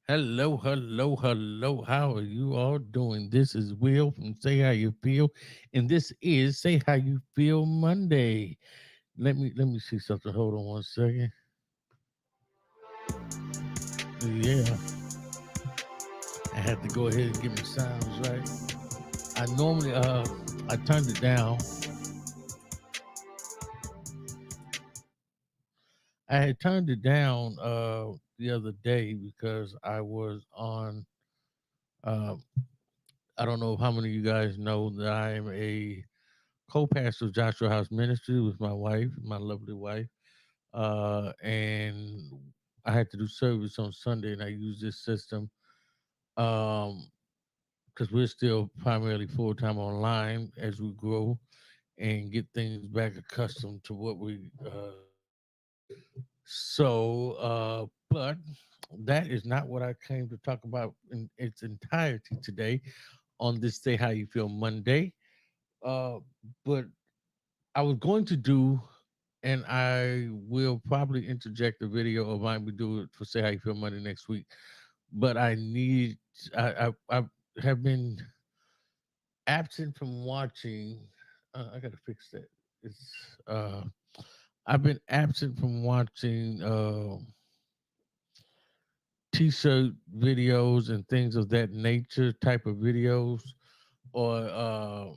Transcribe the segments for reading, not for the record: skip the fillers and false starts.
Hello, hello, hello. How are you all doing? This is Will from Say How You Feel, and this is Say How You Feel Monday. Let me see something. Hold on one second. Yeah, I had to go ahead and get my sounds right. I normally I turned it down. I had turned it down the other day because I was on uh I don't know how many of you guys know that I am a co-pastor of Joshua House Ministry with my wife, my lovely wife. And I had to do service on Sunday, and I use this system um, because we're still primarily full time online as we grow and get things back accustomed to what we. But that is not what I came to talk about in its entirety today on this Say How You Feel Monday. Uh, but I was going to do, and I will probably interject a video of mine. We do it for Say How You Feel Monday next week. But I have been absent from watching. I got to fix that. It's I've been absent from watching t-shirt videos and things of that nature, type of videos, or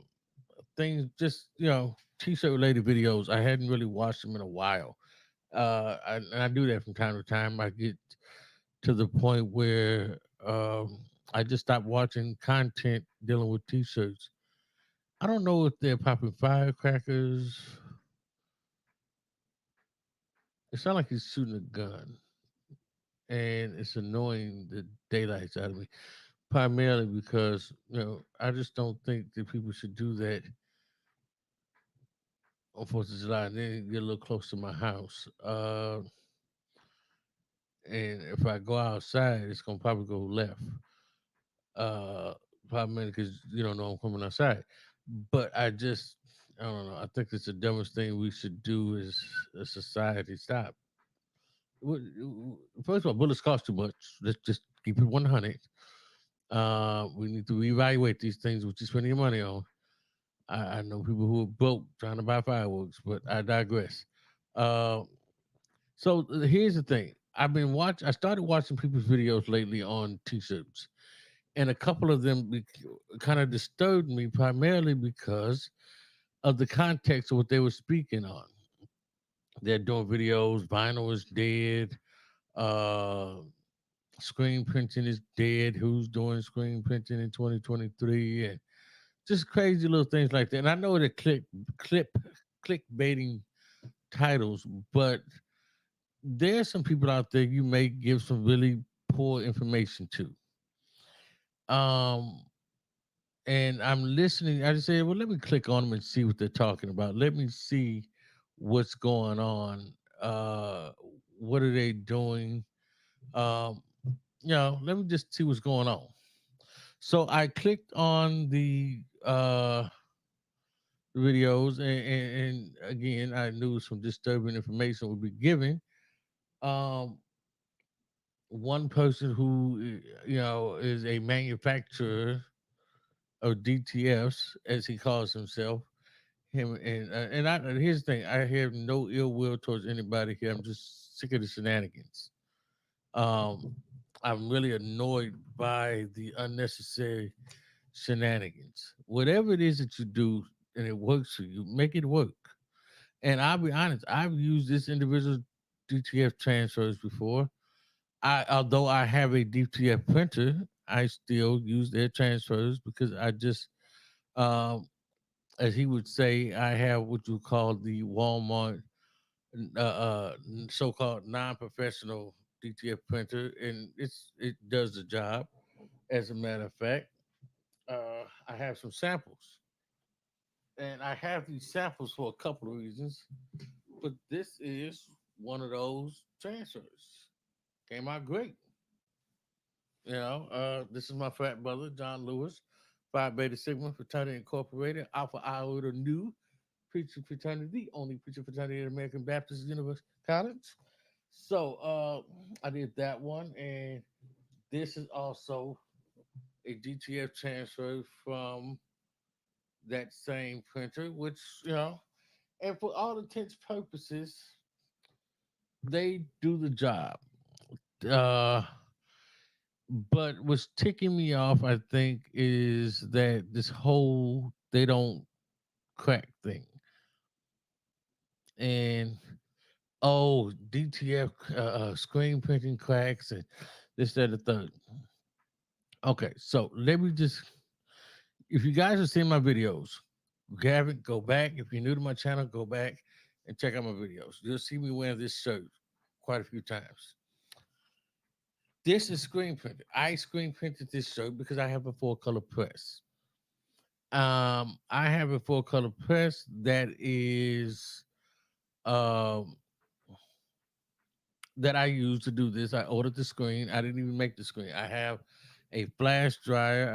things just t-shirt related videos. I hadn't really watched them in a while. And I do that from time to time. I get to the point where I just stopped watching content dealing with t-shirts. I don't know if they're popping firecrackers. It sounds like he's shooting a gun, and it's annoying the daylights out of me. Primarily because I just don't think that people should do that on Fourth of July. And then get a little close to my house. And if I go outside, it's gonna probably go left. Uh, Probably because you don't know I'm coming outside. But I don't know. I think it's the dumbest thing we should do as a society. Stop. What- First of all, bullets cost too much. Let's just keep it 100. We need to reevaluate these things, which you're spending your money on. I know people who are broke trying to buy fireworks, but I digress. Uh, Here's the thing. I started watching people's videos lately on t-shirts, and a couple of them kind of disturbed me primarily because of the context of what they were speaking on. They're doing videos. Vinyl is dead. Uh, Screen printing is dead. Who's doing screen printing in 2023? And just crazy little things like that. And I know they're clip clickbaiting titles, but there's some people out there you may give some really poor information to. Um, and I'm listening. I just say, well, let me click on them and see what they're talking about. Let me see what's going on. Uh, what are they doing? Um, let me just see what's going on. So I clicked on the videos, and again, I knew some disturbing information would be given. Um, One person who is a manufacturer of DTFs, as he calls himself. Him and here's the thing: I have no ill will towards anybody here. I'm just sick of the shenanigans. Um, I'm really annoyed by the unnecessary shenanigans. Whatever it is that you do and it works for you, make it work. And I'll be honest, I've used this individual DTF transfers before. Although I have a DTF printer, I still use their transfers because I just um as he would say, I have what you call the Walmart so-called non-professional DTF printer, and it does the job. As a matter of fact, I have some samples, and I have these samples for a couple of reasons. But this is one of those transfers. Came out great. This is my frat brother, John Lewis, Phi Beta Sigma Fraternity Incorporated, Alpha Iota Nu Preacher Fraternity, the only preacher fraternity at American Baptist University College. So I did that one, and This is also a DTF transfer from that same printer, which, and for all intents purposes, they do the job. Uh, but what's ticking me off, I think, is that this whole they don't crack thing. And oh, DTF screen printing cracks and this, that, the third. Okay, so let me just, if you guys have seen my videos, if you haven't, go back. If you're new to my channel, go back and check out my videos. You'll see me wearing this shirt quite a few times. This is screen printed. I screen printed this shirt because I have a full color press. I have a full color press that is um that I use to do this. I ordered the screen. I didn't even make the screen. I have a flash dryer.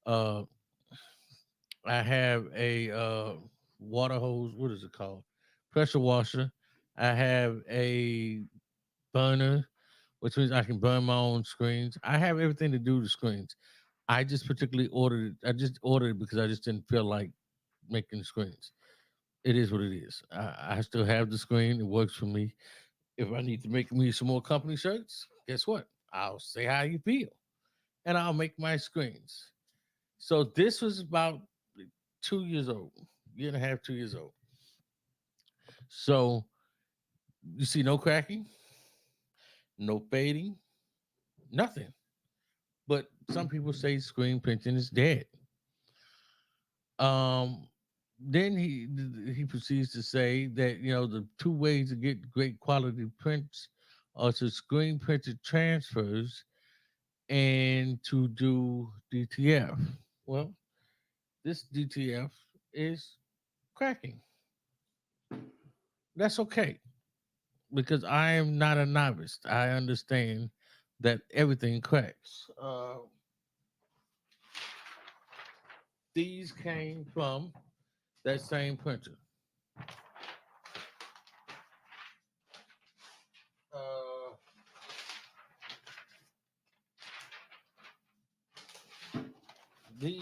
Uh I have a water hose. What is it called? Pressure washer. I have a burner, which means I can burn my own screens. I have everything to do the screens. I just particularly ordered it. I just ordered it because I just didn't feel like making the screens. It is what it is. I still have the screen. It works for me. If I need to make me some more company shirts, guess what? I'll say how you feel and I'll make my screens. So this was about 2 years old, year and a half, 2 years old. So you see no cracking, no fading, nothing. But some people say screen printing is dead. Um, then he proceeds to say that the two ways to get great quality prints are to screen printed transfers and to do DTF. Well, this DTF is cracking. That's okay because I am not a novice. I understand that everything cracks. These came from that same printer. Uh, these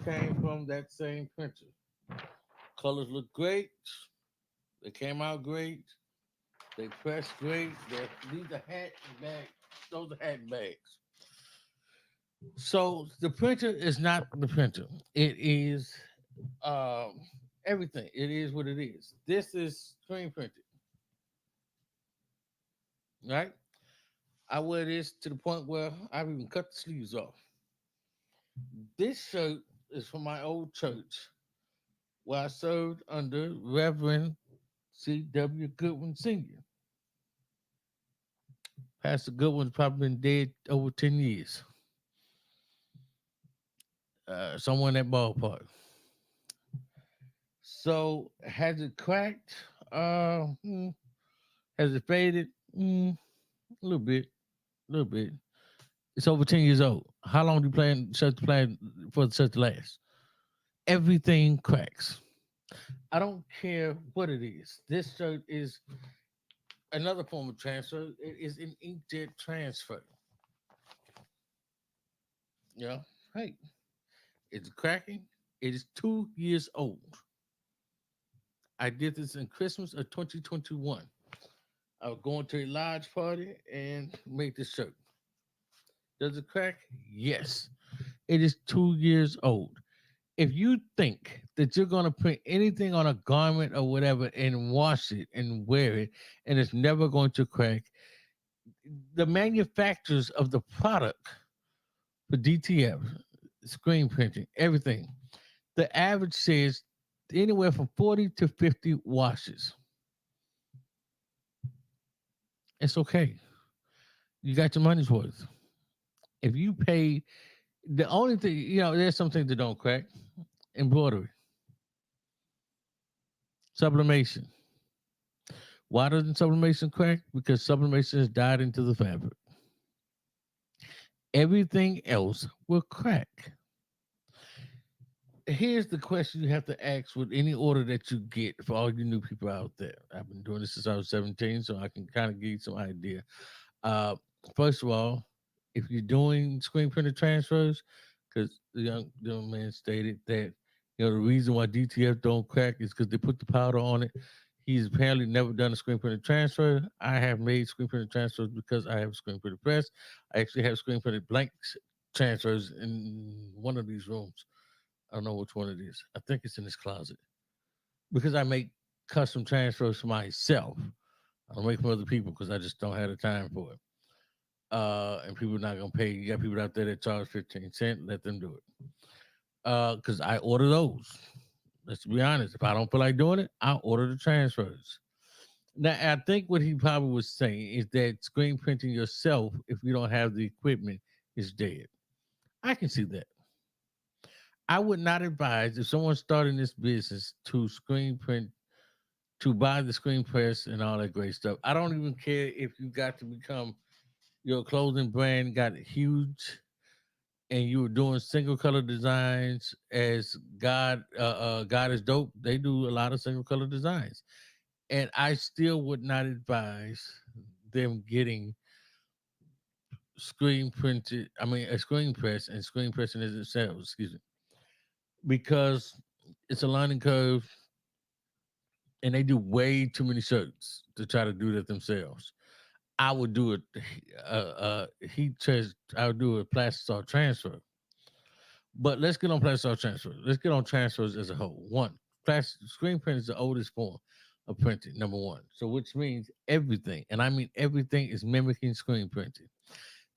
came from that same printer. Colors look great. They came out great. They pressed great. These are hat and bag. Those are hat bags. So the printer is not the printer. It is um, everything. It is what it is. This is screen printed, right? I wear this to the point where I've even cut the sleeves off. This shirt is from my old church where I served under Reverend C.W. Goodwin Sr. Pastor Goodwin's probably been dead over 10 years. Somewhere in that ballpark. So has it cracked? Has it faded? A little bit, a little bit. It's over 10 years old. How long do you plan for the shirt to last? Everything cracks. I don't care what it is. This shirt is another form of transfer. It is an inkjet transfer. Yeah. Hey, it's cracking. It is 2 years old. I did this in Christmas of 2021. I was going to a large party and made this shirt. Does it crack? Yes. It is 2 years old. If you think that you're going to print anything on a garment or whatever and wash it and wear it and it's never going to crack, the manufacturers of the product for DTF, screen printing, everything, the average says anywhere from 40 to 50 washes. It's okay. You got your money's worth. If you pay, the only thing, there's some things that don't crack. Embroidery, sublimation. Why doesn't sublimation crack? Because sublimation is dyed into the fabric. Everything else will crack. Here's the question you have to ask with any order that you get for all you new people out there. I've been doing this since I was 17, so I can kind of give you some idea. Uh, First of all, if you're doing screen printer transfers, because the young man stated that the reason why DTF don't crack is because they put the powder on it. He's apparently never done a screen printer transfer. I have made screen printer transfers because I have a screen printer press. I actually have screen printed blanks transfers in one of these rooms. I don't know which one it is. I think it's in this closet because I make custom transfers for myself. I don't make for other people because I just don't have the time for it. And people are not gonna pay. You got people out there that charge 15 cents. Let them do it. Because I order those. Let's be honest. If I don't feel like doing it, I'll order the transfers. Now, I think what he probably was saying is that screen printing yourself, if you don't have the equipment, is dead. I can see that. I would not advise if someone's starting this business to screen print, to buy the screen press and all that great stuff. I don't even care if you got to become your clothing brand got huge and you were doing single color designs as God is dope. They do a lot of single color designs, and I still would not advise them getting screen printed. I mean, a screen press and screen pressing as itself. Excuse me, because it's a learning curve, and they do way too many shirts to try to do that themselves. I would do it. Heat test. I would do a plastic salt transfer. But let's get on plastic salt transfer. Let's get on transfers as a whole. One, plastic screen print is the oldest form of printing. Number one. So which means everything, and I mean everything, is mimicking screen printing.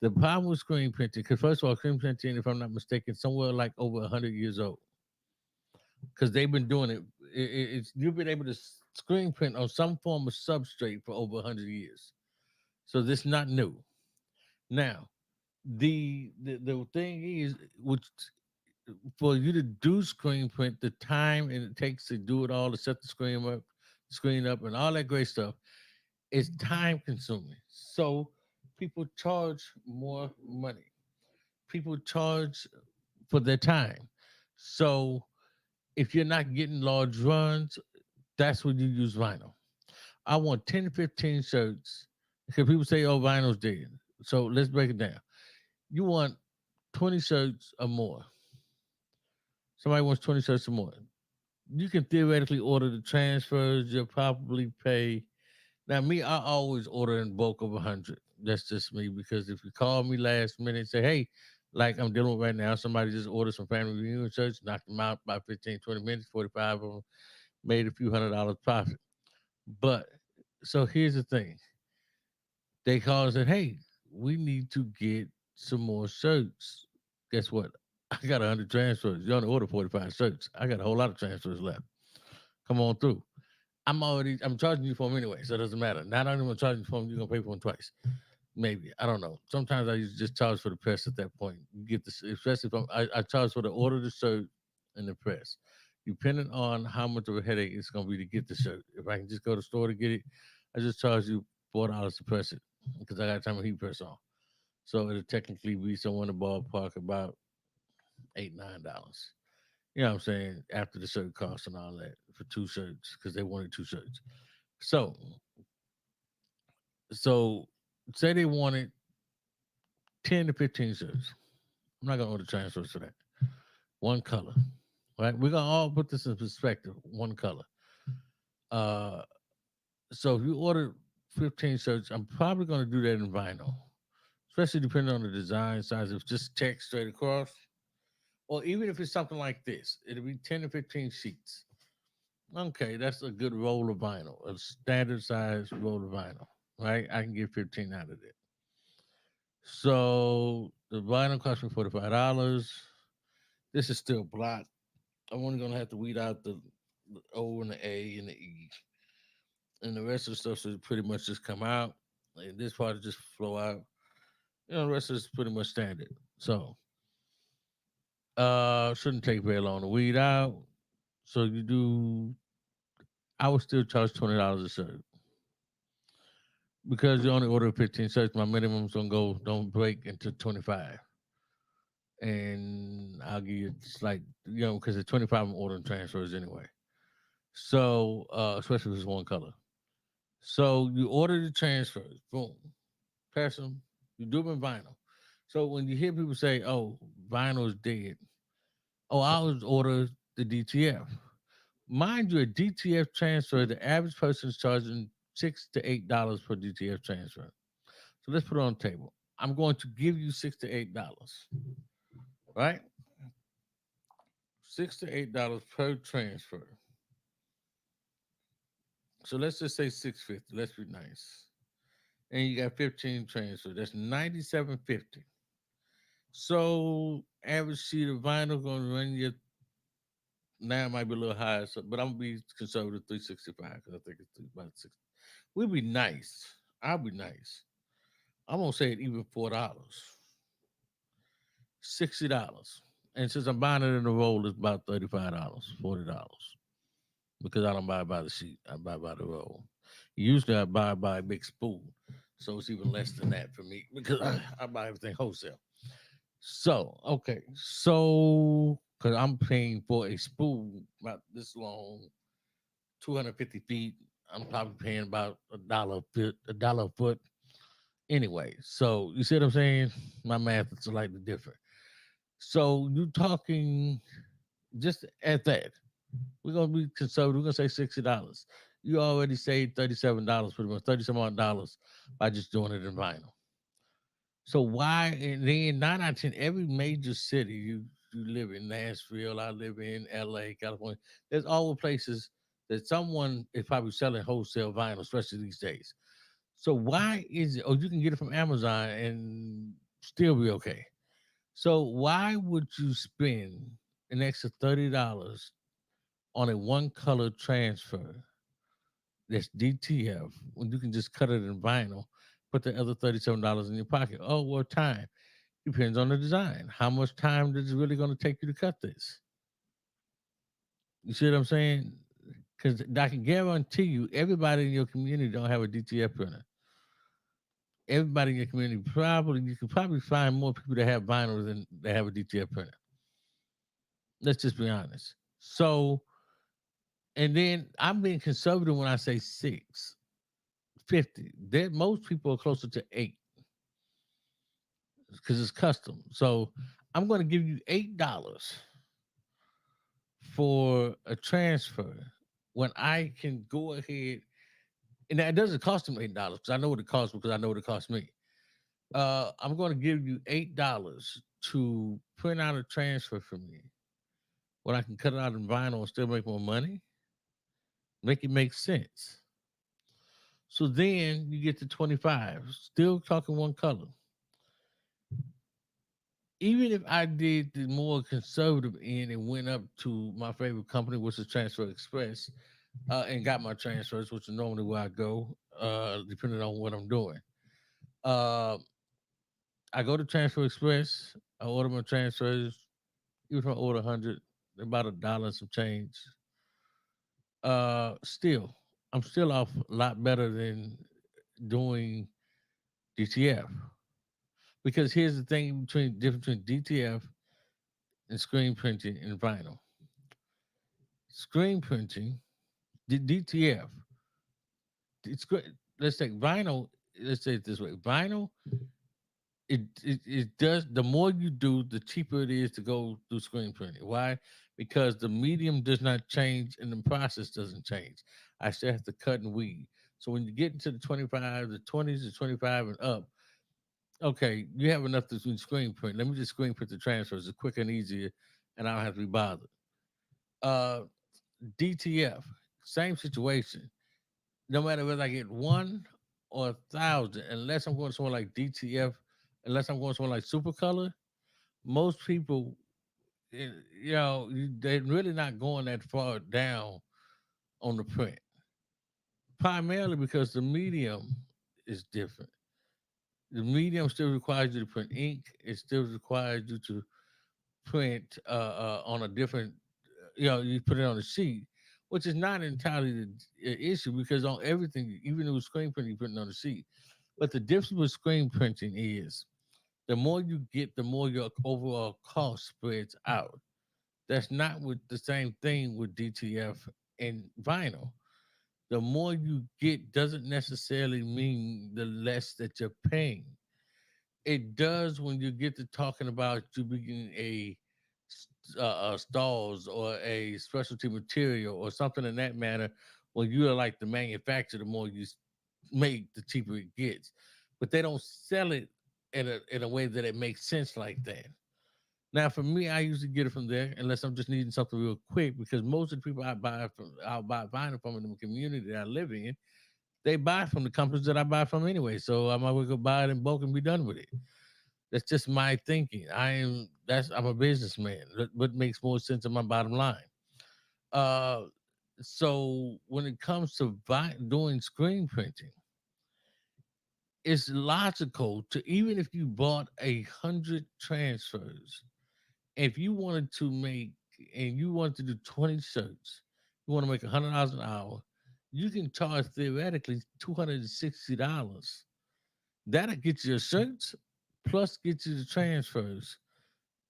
The problem with screen printing, because first of all, screen printing, if I'm not mistaken, somewhere like over 100 years old, because they've been doing it. It's you've been able to screen print on some form of substrate for over 100 years. So this is not new. Now, the thing is, which for you to do screen print, the time and it takes to do it all, to set the screen up, and all that great stuff, is time consuming. So people charge more money. People charge for their time. So if you're not getting large runs, that's when you use vinyl. I want 10 to 15 shirts because people say, oh, vinyl's dead. So let's break it down. You want 20 shirts or more. Somebody wants 20 shirts or more. You can theoretically order the transfers. You'll probably pay. Now, me, I always order in bulk of 100. That's just me because if you call me last minute and say, hey, like I'm dealing with right now, somebody just ordered some family reunion shirts, knocked them out by 15, 20 minutes, 45 of them, made a few $100 profit. But so here's the thing, they called and said, hey, we need to get some more shirts. Guess what? I got 100 transfers. You only ordered 45 shirts. I got a whole lot of transfers left. Come on through. I'm charging you for them anyway, so it doesn't matter. Not only am I charging you for them, you're gonna pay for them twice. Maybe. I don't know. Sometimes I used to just charge for the press at that point. You get this, especially if I charge for the order of the shirt and the press. Depending on how much of a headache it's gonna be to get the shirt. If I can just go to the store to get it, I just charge you $4 to press it because I got time to heat press on. So it'll technically be somewhere in the ballpark about $8, $9. You know what I'm saying? After the shirt cost and all that for two shirts because they wanted two shirts. So, so say they wanted 10 to 15 shirts. I'm not gonna order transfers for that. One color, right? We're gonna all put this in perspective. One color. Uh, so if you order 15 shirts, I'm probably gonna do that in vinyl, especially depending on the design size. If it's just text straight across, or even if it's something like this, it'll be 10 to 15 sheets. Okay, that's a good roll of vinyl, a standard size roll of vinyl, right? I can get 15 out of it. So the vinyl cost me $45. This is still blocked. I'm only gonna have to weed out the O and the A and the E, and the rest of the stuff should pretty much just come out. And this part will just flow out. You know, the rest is pretty much standard. So shouldn't take very long to weed out. So you do. I would still charge $20 a shirt because you only order 15 shirts. My minimum's gonna go don't break into 25. and I'll give you like because at 25 I'm ordering transfers anyway. So especially if it's one color. So you order the transfers, boom, pass them. You do them in vinyl. So when you hear people say, "Oh, vinyl is dead," oh, I always order the DTF. Mind you, a DTF transfer, the average person is charging $6 to $8 per DTF transfer. So let's put it on the table. I'm going to give you $6 to $8, right? $6 to $8 per transfer. So let's just say 650. Let's be nice. And you got 15 transfers. That's 97.50. So average sheet of vinyl going to run you now it might be a little higher, so, but I'm gonna be conservative 365 because I think it's about six. We'd be nice. I'll be nice. I'm gonna say it even $4, $60. And since I'm buying it in a roll, it's about $35, $40. Because I don't buy by the sheet. I buy by the roll. Usually I buy by a big spool. So it's even less than that for me because I buy everything wholesale. So, okay. So, because I'm paying for a spool about this long, 250 feet, I'm probably paying about a dollar a foot anyway. So, you see what I'm saying? My math is slightly different. So, you talking just at that. We're gonna be conservative. We're gonna say $60. You already saved $37, pretty much $37 by just doing it in vinyl. So why? And then 9 out of 10, every major city you live in, Nashville, I live in L.A., California. There's all the places that someone is probably selling wholesale vinyl, especially these days. So why is it? Oh, you can get it from Amazon and still be okay. So why would you spend an extra $30 on a one color transfer that's DTF when you can just cut it in vinyl, put the other $37 in your pocket? Oh, well, time depends on the design. How much time is it really going to take you to cut this? You see what I'm saying? Because I can guarantee you, everybody in your community don't have a DTF printer. Everybody in your community probably you can probably find more people that have vinyl than that have a DTF printer. Let's just be honest. So, and then I'm being conservative when I say 650. That most people are closer to 8 because it's custom. So I'm going to give you $8 for a transfer when I can go ahead and that doesn't cost them $8 because I know what it costs because I know what it costs me. I'm going to give you $8 to print out a transfer for me when I can cut it out in vinyl and still make more money. Make it make sense. So then you get to 25, still talking one color. Even if I did the more conservative end and went up to my favorite company, which is Transfer Express, and got my transfers, which is normally where I go, depending on what I'm doing. Uh, I go to Transfer Express. I order my transfers. Even if I order 100, about $1 and some change. Still, I'm still off a lot better than doing DTF because here's the thing between difference between DTF and screen printing and vinyl. Screen printing, the DTF, it's great. Let's take vinyl. Let's say it this way: vinyl it does the more you do, the cheaper it is to go through screen printing. Why? Because the medium does not change and the process doesn't change. I still have to cut and weed. So when you get into the 25, the 20s, the 25 and up, okay, you have enough to do screen print. Let me just screen print the transfers. It's quicker and easier, and I don't have to be bothered. Uh, DTF, same situation. No matter whether I get one or 1,000, unless I'm going somewhere like DTF, unless I'm going somewhere like Supercolor, most people, they're really not going that far down on the print, primarily because the medium is different. The medium still requires you to print ink. It still requires you to print on a different, you put it on a sheet, which is not entirely the issue because on everything, even with screen printing, you printing on a sheet. But the difference with screen printing is The more you get, the more your overall cost spreads out. That's not with the same thing with DTF and vinyl. The more you get doesn't necessarily mean the less that you're paying. It does when you get to talking about you being stalls or a specialty material or something in that manner. When you are like the manufacturer, the more make, the cheaper it gets. But they don't sell it in a way that it makes sense like that. Now, for me, I usually get it from there, unless I'm just needing something real quick. Because most of the people I'll buy vinyl from in the community that I live in, they buy from the companies that I buy from anyway. So I might as well go buy it in bulk and be done with it. That's just my thinking. I'm a businessman. What makes more sense in my bottom line? Uh, so when it comes to doing screen printing, it's logical to, even if you bought 100 transfers, if you wanted to make, and you wanted to do 20 shirts, you want to make $100 an hour, you can charge theoretically $260. That'll get you your shirts plus get you the transfers.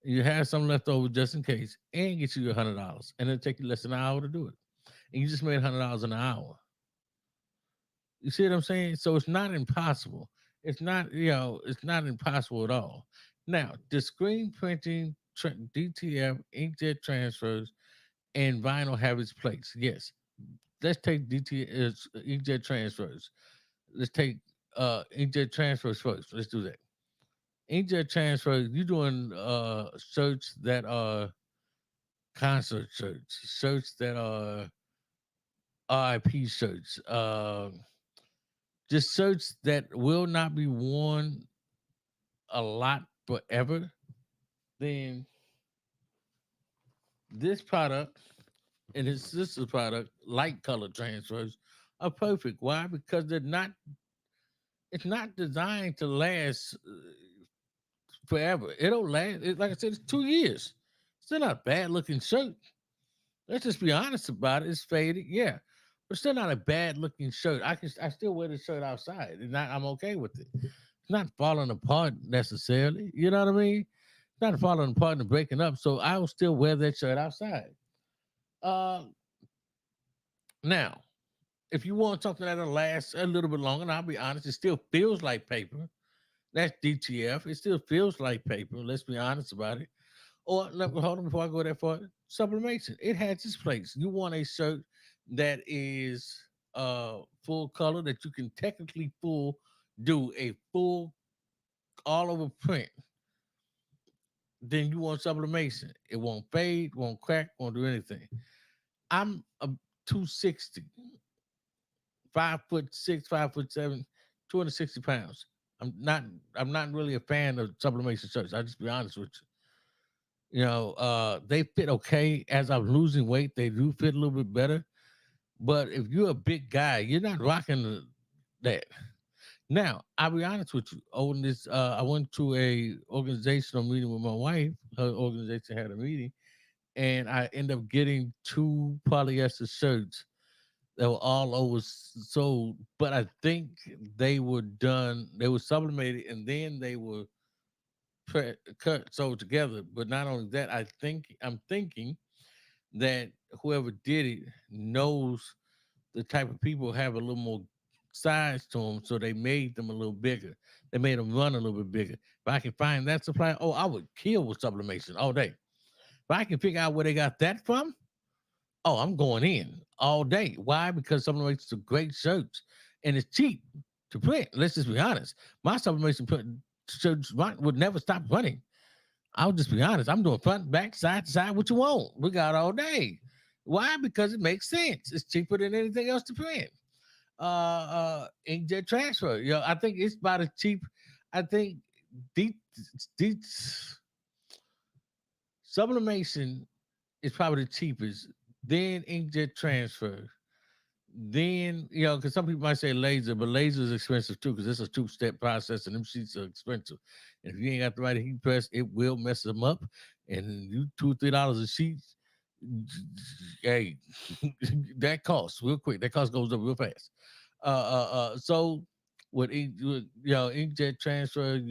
You have some left over just in case, and get you your $100, and it'll take you less than an hour to do it, and you just made $100 an hour. You see what I'm saying? So it's not impossible. It's not, it's not impossible at all. Now, the screen printing, DTF, inkjet transfers, and vinyl have its place. Yes. Let's take inkjet transfers. Let's take inkjet transfers first. Let's do that. Inkjet transfers, you're doing shirts that are concert shirts, shirts that are RIP shirts, just shirts that will not be worn a lot forever. Then this product and its sister product, light color transfers, are perfect. Why? Because they're not. It's not designed to last forever. It'll last. Like I said, it's 2 years. Still not a bad looking shirt. Let's just be honest about it. It's faded, yeah, but still not a bad looking shirt. I still wear the shirt outside, and I'm okay with it. It's not falling apart necessarily. You know what I mean? It's not falling apart and breaking up. So I will still wear that shirt outside. Uh, Now, if you want something that'll last a little bit longer, and I'll be honest, it still feels like paper. That's DTF. It still feels like paper. Let's be honest about it. Or hold on before I go that far. Sublimation. It has its place. You want a shirt that is full color that you can technically do a full all over print. Then you want sublimation. It won't fade, won't crack, won't do anything. I'm a 260, 5'6", 5'7", 260 pounds. I'm not I'm not really a fan of sublimation shirts. I'll just be honest with you. They fit okay. As I'm losing weight, they do fit a little bit better. But if you're a big guy, you're not rocking that. Now, I'll be honest with you. On this, I went to a organizational meeting with my wife. Her organization had a meeting, and I ended up getting two polyester shirts that were all over sold. But I think they were done. They were sublimated, and then they were cut sold together. But not only that, I'm thinking that whoever did it knows the type of people have a little more size to them, so they made them a little bigger. They made them run a little bit bigger. If I can find that supply, oh, I would kill with sublimation all day. If I can figure out where they got that from, oh, I'm going in all day. Why? Because sublimation are great shirts and it's cheap to print. Let's just be honest. My sublimation print shirts would never stop running. I'll just be honest. I'm doing front, back, side to side. What you want? We got all day. Why? Because it makes sense. It's cheaper than anything else to print. Inkjet transfer. I think it's about as cheap. I think deep, deep sublimation is probably the cheapest. Then inkjet transfer. Then because some people might say laser, but laser is expensive too because it's a two-step process, and them sheets are expensive. And if you ain't got the right heat press, it will mess them up. And you $2 or $3 a sheet, hey, that costs real quick. That cost goes up real fast. So with inkjet transfer,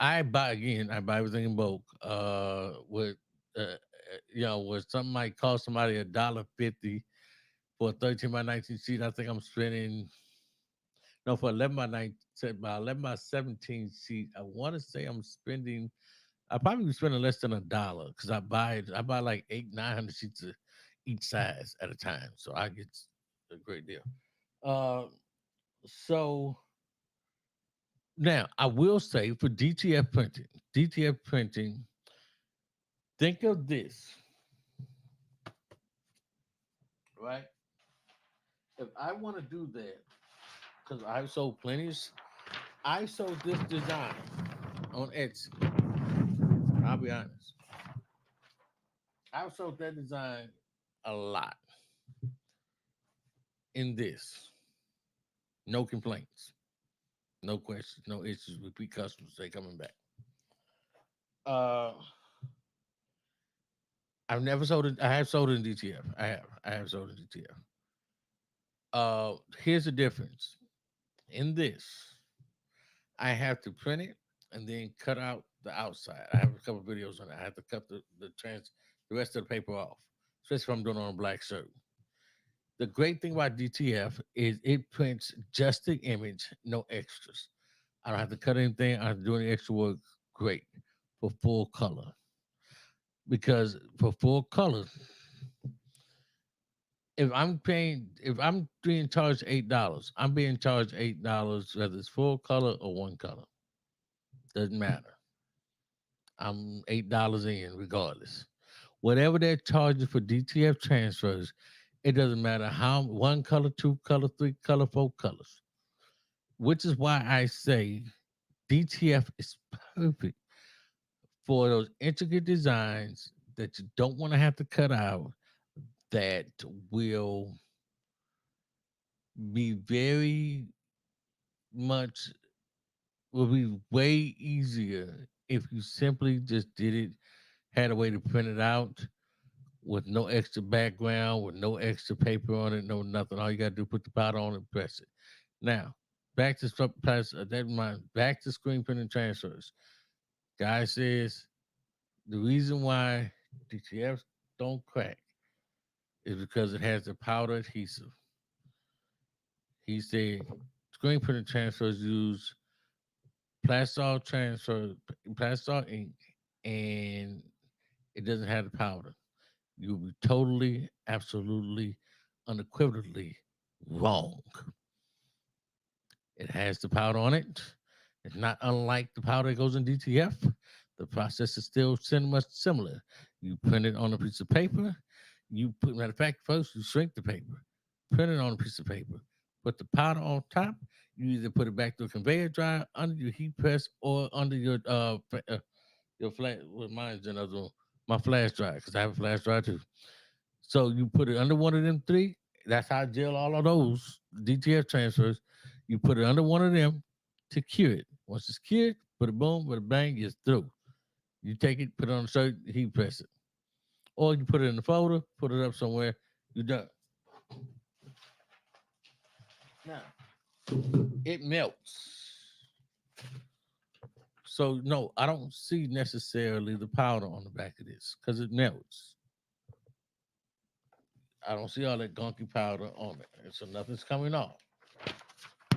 I buy everything in bulk. With where something might cost somebody $1.50 for a 13 by 19 sheet, I think I'm spending no for 11 by 17 sheet. I want to say I'm spending. I probably be spending less than $1 because I buy like 800-900 sheets of each size at a time, so I get a great deal. Uh, so now I will say for DTF printing, think of this, right? If I want to do that, because I sold this design on Etsy. I'll be honest, I've sold that design a lot in this. No complaints, no questions, no issues. Repeat customers, they coming back. Uh, I've never sold it. I have sold it in DTF. I have sold it in DTF. Here's the difference. In this, I have to print it and then cut out the outside. I have a couple videos on it. I have to cut the rest of the paper off, especially if I'm doing it on a black shirt. The great thing about DTF is it prints just the image, no extras. I don't have to cut anything. I don't have to do any extra work. Great for full color. Because for full color, if I'm being charged $8, I'm being charged $8 whether it's full color or one color. Doesn't matter. I'm $8 in regardless. Whatever they're charging for DTF transfers, it doesn't matter how one color, two color, three color, four colors. Which is why I say DTF is perfect for those intricate designs that you don't want to have to cut out that will be very much will be way easier if you simply just did it, had a way to print it out with no extra background, with no extra paper on it, no nothing. All you gotta do put the powder on and press it. Now, back to back to screen printing transfers. Guy says the reason why DTFs don't crack is because it has the powder adhesive. He said screen printing transfers use Plastar transfer Plastar ink, and it doesn't have the powder. You'll be totally, absolutely, unequivocally wrong. It has the powder on it. It's not unlike the powder that goes in DTF. The process is still much similar. You print it on a piece of paper. Matter of fact, first you shrink the paper, print it on a piece of paper, put the powder on top. You either put it back to a conveyor dryer, under your heat press, or under your flash. Well, mine's another one. My flash dryer, because I have a flash dryer too. So you put it under one of them three. That's how I gel all of those DTF transfers. You put it under one of them to cure it. Once it's cured, put a boom, put a bang, it's through. You take it, put it on a shirt, heat press it. Or you put it in the folder, put it up somewhere, you're done. Now, it melts. So no, I don't see necessarily the powder on the back of this because it melts. I don't see all that gunky powder on it, and so nothing's coming off.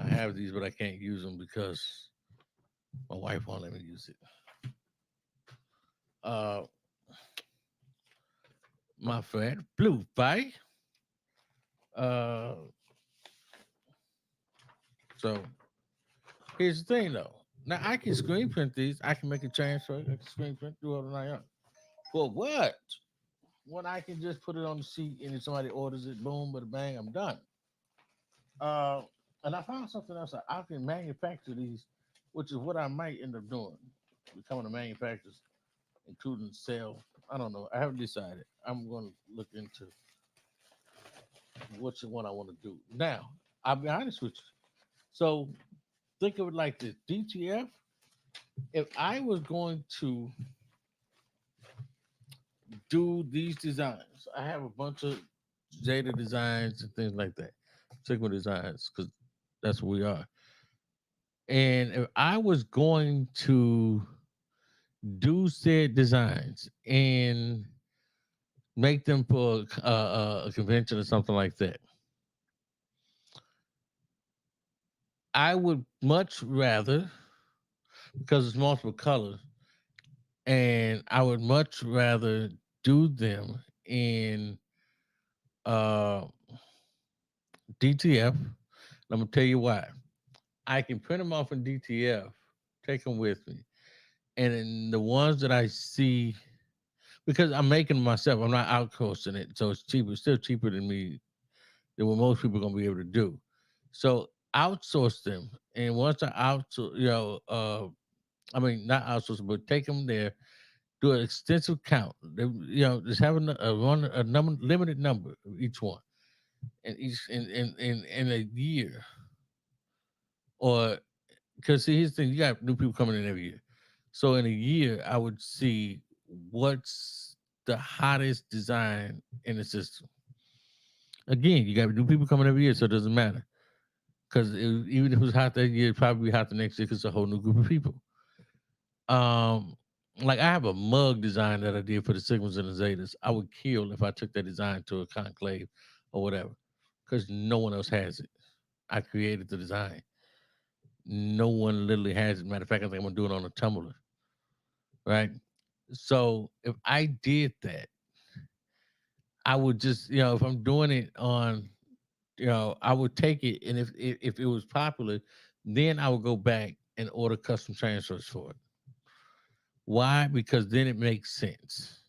I have these, but I can't use them because my wife won't let me use it. Uh, my friend Blue Fight. Uh, so here's the thing, though. Now I can screen print these. I can make a transfer. I can screen print through all the nine yards. For what? When I can just put it on the sheet, and if somebody orders it, boom, but bang, I'm done. Uh, and I found something else. I can manufacture these, which is what I might end up doing, becoming a manufacturer, including sell. I don't know. I haven't decided. I'm going to look into which one I want to do. Now, I'll be honest with you. So think of it like this: DTF. If I was going to do these designs, I have a bunch of Jada designs and things like that, Sigma designs, because that's what we are. And if I was going to do said designs and make them for a convention or something like that. I would much rather, because it's multiple colors, and I would much rather do them in uh, DTF. I'm gonna tell you why. I can print them off in DTF, take them with me, and then the ones that I see, because I'm making them myself, I'm not outsourcing it, so it's cheaper, still cheaper than me than what most people are gonna be able to do. So outsource them, and once I outsource, I mean not outsource, but take them there, do an extensive count. Just have a number, limited number of each one, and each in a year, or because see, here's the thing: you got new people coming in every year. So in a year, I would see what's the hottest design in the system. Again, you got new people coming every year, so it doesn't matter. Because even if it was hot that year, it'd probably be hot the next year because it's a whole new group of people. Um, like I have a mug design that I did for the Sigmas and the Zetas. I would kill if I took that design to a conclave or whatever, because no one else has it. I created the design. No one literally has it. Matter of fact, I think I'm gonna do it on a tumbler, right? So if I did that, I would just, if I'm doing it on, I would take it, and if it was popular, then I would go back and order custom transfers for it. Why? Because then it makes sense.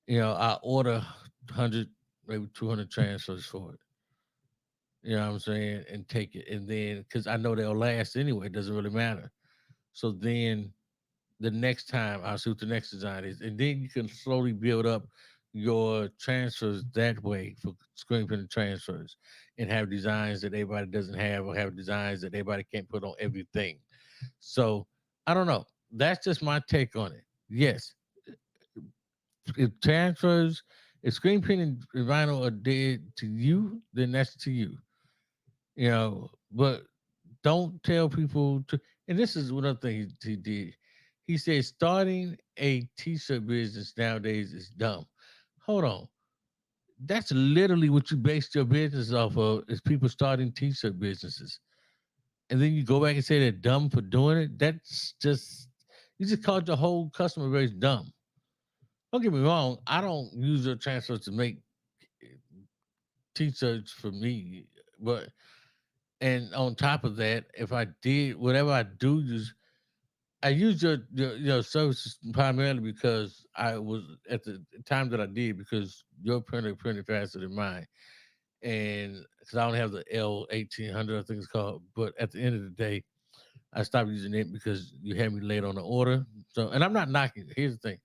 I order 100, maybe 200 transfers for it. You know what I'm saying? And take it. And then, because I know they'll last anyway, it doesn't really matter. So then the next time I'll see what the next design is. And then you can slowly build up your transfers that way for screen printed transfers and have designs that everybody doesn't have or have designs that everybody can't put on everything. So I don't know. That's just my take on it. Yes, if transfers, if screen printing and vinyl are dead to you, then that's to you. But don't tell people to. And this is one other thing he did. He said starting a t-shirt business nowadays is dumb. Hold on, that's literally what you based your business off of, is people starting t-shirt businesses, and then you go back and say they're dumb for doing it. That's just, you just called your whole customer base dumb. Don't get me wrong, I don't use your transfers to make t-shirts for me, but and on top of that, if I did whatever I do use, I use your services primarily because I was at the time that I did, because your printer printed faster than mine, and because I only have the L1800, I think it's called. But at the end of the day, I stopped using it because you had me late on the order. So, and I'm not knocking. Here's the thing: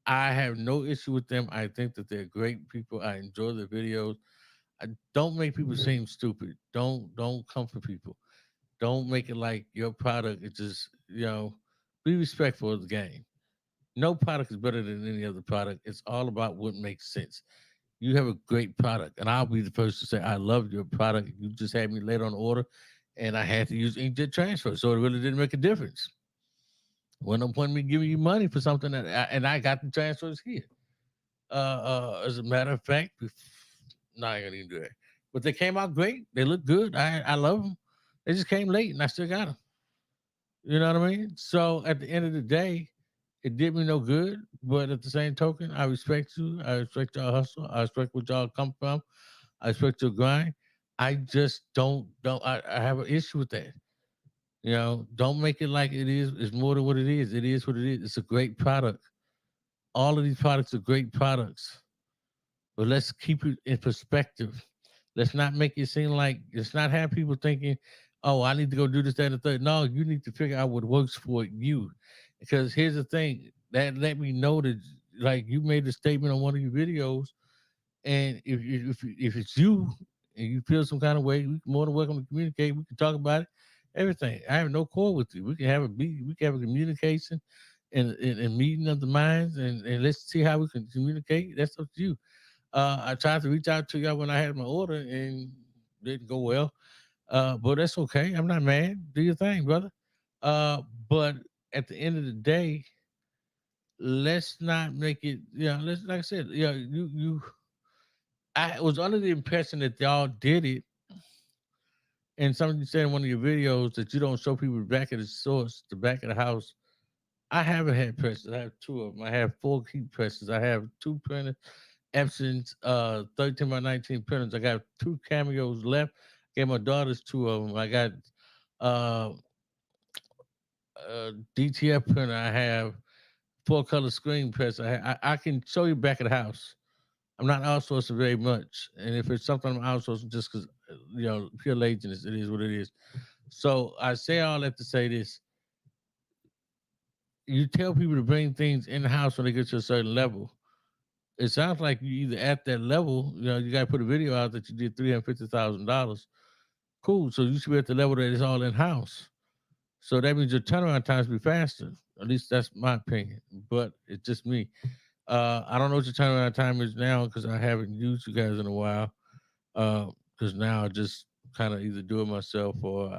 I have no issue with them. I think that they're great people. I enjoy their videos. I don't make people seem stupid. Don't come for people. Don't make it like your product is just, be respectful of the game. No product is better than any other product. It's all about what makes sense. You have a great product, and I'll be the first to say I love your product. You just had me late on the order, and I had to use inkjet transfer, so it really didn't make a difference. When no point in me giving you money for something and I got the transfers here. As a matter of fact, no, I ain't gonna even do that. But they came out great. They look good. I love them. They just came late, and I still got them. You know what I mean? So at the end of the day, it did me no good. But at the same token, I respect you. I respect y'all hustle. I respect what y'all come from. I respect your grind. I just don't I have an issue with that. Don't make it like it is. It's more than what it is. It is what it is. It's a great product. All of these products are great products. But let's keep it in perspective. Let's not make it seem like, let's not have people thinking, oh, I need to go do this, that, and the third. No, you need to figure out what works for you. Because here's the thing, that let me know that, like, you made a statement on one of your videos, and if it's you and you feel some kind of way, we more than welcome to communicate. We can talk about it, everything. I have no quarrel with you. We can have a meeting, we can have a communication and meeting of the minds, and let's see how we can communicate. That's up to you. I tried to reach out to y'all when I had my order and didn't go well. But that's okay. I'm not mad. Do your thing, brother. Uh, but at the end of the day, let's not make it, let's, like I said, I was under the impression that y'all did it, and something you said in one of your videos that you don't show people the back of the source, the back of the house. I haven't had presses. I have two of them. I have four heat presses. I have two printers, Epson's 13 by 19 printers. I got two cameos left. Gave my daughters two of them. I got uh, DTF printer. I have four color screen press. I can show you back of the house. I'm not outsourcing very much, and if it's something I'm outsourcing, just because pure laziness, it is what it is. So I say all that to say this: you tell people to bring things in the house when they get to a certain level. It sounds like you either at that level, you got to put a video out that you did $350,000. Cool. So you should be at the level that it's all in house. So that means your turnaround times be faster. At least that's my opinion. But it's just me. I don't know what your turnaround time is now because I haven't used you guys in a while. Because now I just kind of either do it myself or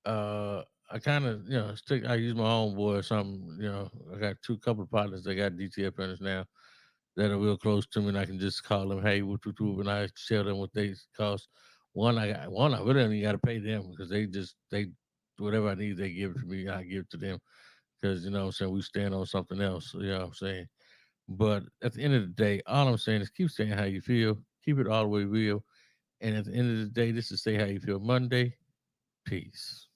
uh, I kind of stick. I use my own boy or something. I got two couple of partners that got DTF printers now that are real close to me, and I can just call them, hey, whoop, whoop, whoop, and I tell them what they cost. One, I really don't even got to pay them because they whatever I need, they give it to me. I give it to them because what I'm saying, we stand on something else. You know what I'm saying. But at the end of the day, all I'm saying is keep saying how you feel, keep it all the way real, and at the end of the day, this is Say How You Feel Monday. Peace.